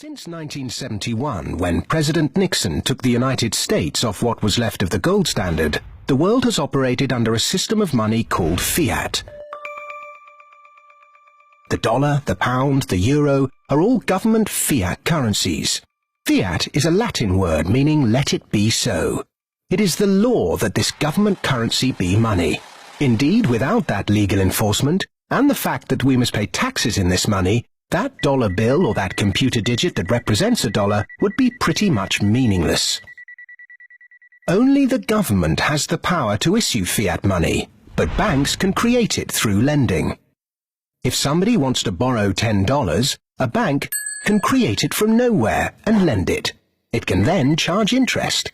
Since 1971, when President Nixon took the United States off what was left of the gold standard, the world has operated under a system of money called fiat. The dollar, the pound, the euro are all government fiat currencies. Fiat is a Latin word meaning let it be so. It is the law that this government currency be money. Indeed, without that legal enforcement, and the fact that we must pay taxes in this money, that dollar bill or that computer digit that represents a dollar would be pretty much meaningless. Only the government has the power to issue fiat money, but banks can create it through lending. If somebody wants to borrow $10, a bank can create it from nowhere and lend it. It can then charge interest.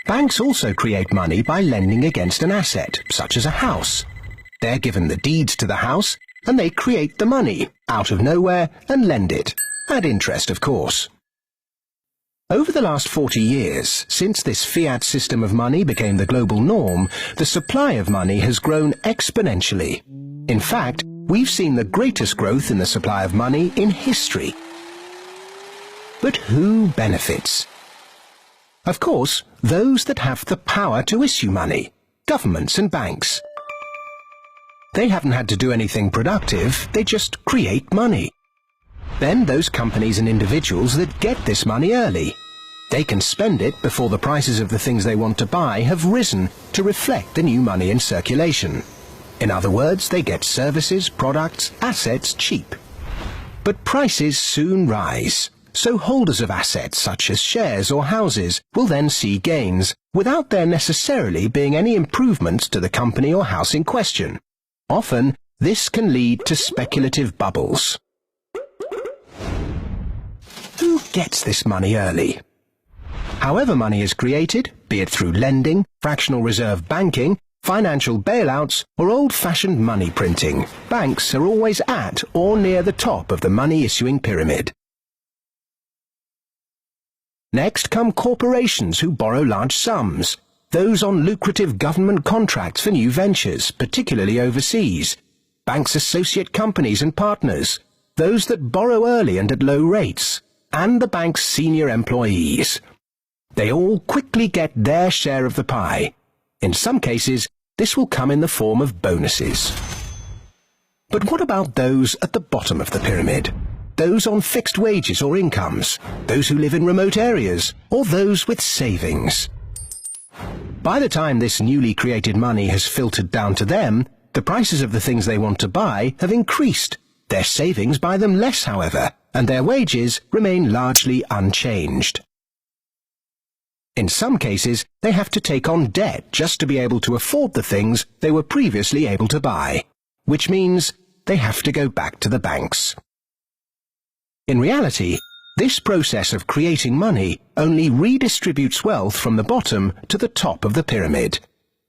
Banks also create money by lending against an asset, such as a house. They're given the deeds to the house, and they create the money out of nowhere and lend it, at interest of course. Over the last 40 years, since this fiat system of money became the global norm, the supply of money has grown exponentially. In fact, we've seen the greatest growth in the supply of money in history. But who benefits? Of course, those that have the power to issue money, governments and banks. They haven't had to do anything productive, they just create money. Then those companies and individuals that get this money early. They can spend it before the prices of the things they want to buy have risen to reflect the new money in circulation. In other words, they get services, products, assets cheap. But prices soon rise, so holders of assets such as shares or houses will then see gains, without there necessarily being any improvements to the company or house in question. Often, this can lead to speculative bubbles. Who gets this money early? However money is created, be it through lending, fractional reserve banking, financial bailouts, or old-fashioned money printing, banks are always at or near the top of the money-issuing pyramid. Next come corporations who borrow large sums. Those on lucrative government contracts for new ventures, particularly overseas. Banks' associate companies and partners. Those that borrow early and at low rates. And the bank's senior employees. They all quickly get their share of the pie. In some cases, this will come in the form of bonuses. But what about those at the bottom of the pyramid? Those on fixed wages or incomes? Those who live in remote areas? Or those with savings? By the time this newly created money has filtered down to them, the prices of the things they want to buy have increased. Their savings buy them less, however, and their wages remain largely unchanged. In some cases, they have to take on debt just to be able to afford the things they were previously able to buy, which means they have to go back to the banks. In reality, this process of creating money only redistributes wealth from the bottom to the top of the pyramid,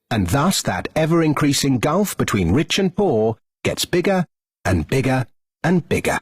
and thus that ever-increasing gulf between rich and poor gets bigger and bigger and bigger.